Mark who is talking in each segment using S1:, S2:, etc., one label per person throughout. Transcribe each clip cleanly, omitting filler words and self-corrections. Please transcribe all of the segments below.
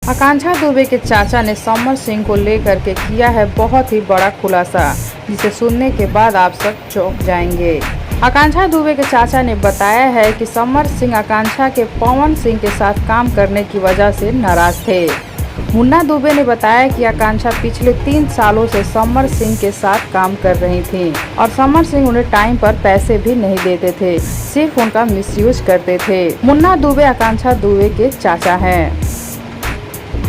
S1: आकांक्षा दुबे के चाचा ने समर सिंह को लेकर के किया है बहुत ही बड़ा खुलासा, जिसे सुनने के बाद आप सब चौंक जाएंगे। आकांक्षा दुबे के चाचा ने बताया है कि समर सिंह आकांक्षा के पवन सिंह के साथ काम करने की वजह से नाराज थे। मुन्ना दुबे ने बताया कि आकांक्षा पिछले 3 सालों से समर सिंह के साथ काम कर रही थी और समर सिंह उन्हें टाइम पर पैसे भी नहीं देते थे, सिर्फ उनका मिसयूज करते थे। मुन्ना दुबे आकांक्षा दुबे के चाचा हैं।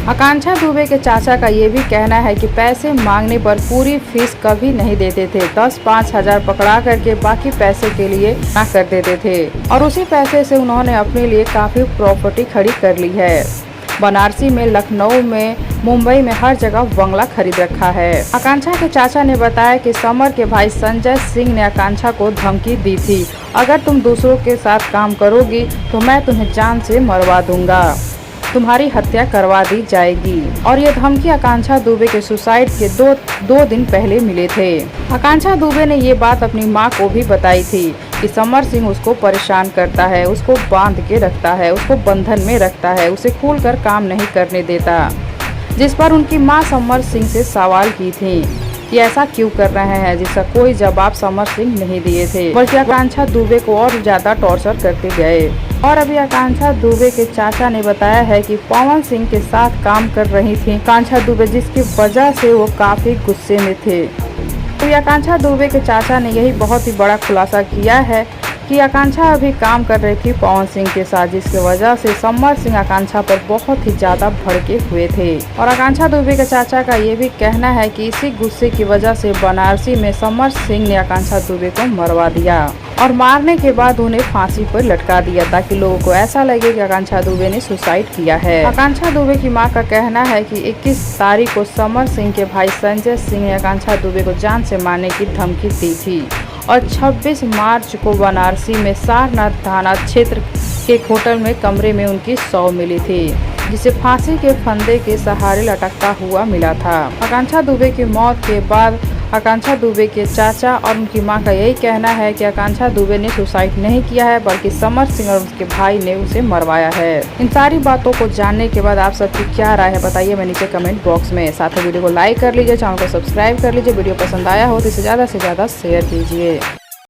S1: आकांक्षा दुबे के चाचा का ये भी कहना है कि पैसे मांगने पर पूरी फीस कभी नहीं देते थे, 10-5 हजार पकड़ा करके बाकी पैसे के लिए ना कर देते थे और उसी पैसे से उन्होंने अपने लिए काफी प्रॉपर्टी खड़ी कर ली है। बनारसी में, लखनऊ में, मुंबई में हर जगह बंगला खरीद रखा है। आकांक्षा के चाचा ने बताया कि समर के भाई संजय सिंह ने आकांक्षा को धमकी दी थी, अगर तुम दूसरों के साथ काम करोगी तो मैं तुम्हें जान से मरवा दूंगा, तुम्हारी हत्या करवा दी जाएगी। और ये धमकी आकांक्षा दुबे के सुसाइड के दो दिन पहले मिले थे। आकांक्षा दुबे ने ये बात अपनी मां को भी बताई थी कि समर सिंह उसको परेशान करता है, उसको बांध के रखता है, उसको बंधन में रखता है, उसे खुलकर काम नहीं करने देता। जिस पर उनकी मां समर सिंह से सवाल की थी कि ऐसा क्यों कर रहे हैं, जिसका कोई जवाब समर सिंह नहीं दिए थे, बल्कि आकांक्षा दुबे को और ज्यादा टॉर्चर करते गए। और अभी आकांक्षा दुबे के चाचा ने बताया है कि पवन सिंह के साथ काम कर रही थी आकांक्षा दुबे, जिसकी वजह से वो काफी गुस्से में थे। तो आकांक्षा दुबे के चाचा ने यही बहुत ही बड़ा खुलासा किया है कि आकांक्षा अभी काम कर रही थी पवन सिंह के साथ, जिसकी वजह से समर सिंह आकांक्षा पर बहुत ही ज्यादा भड़के हुए थे। और आकांक्षा दुबे के चाचा का ये भी कहना है कि इसी गुस्से की वजह से बनारसी में समर सिंह ने आकांक्षा दुबे को मरवा दिया और मारने के बाद उन्हें फांसी पर लटका दिया, ताकि लोगों को ऐसा लगे कि आकांक्षा दुबे ने सुसाइड किया है। आकांक्षा दुबे की मां का कहना है कि 21 तारीख को समर सिंह के भाई संजय सिंह ने आकांक्षा दुबे को जान से मारने की धमकी दी थी और 26 मार्च को बनारसी में सारनाथ थाना क्षेत्र के एक होटल में कमरे में उनकी शव मिली थी, जिसे फांसी के फंदे के सहारे लटकता हुआ मिला था। आकांक्षा दुबे की मौत के बाद आकांक्षा दुबे के चाचा और उनकी मां का यही कहना है कि आकांक्षा दुबे ने सुसाइड नहीं किया है, बल्कि समर सिंह और उसके भाई ने उसे मरवाया है। इन सारी बातों को जानने के बाद आप सबकी क्या राय है बताइए मैं नीचे कमेंट बॉक्स में। साथ ही वीडियो को लाइक कर लीजिए, चैनल को सब्सक्राइब कर लीजिए, वीडियो पसंद आया हो तो इसे ज़्यादा से ज़्यादा शेयर कीजिए।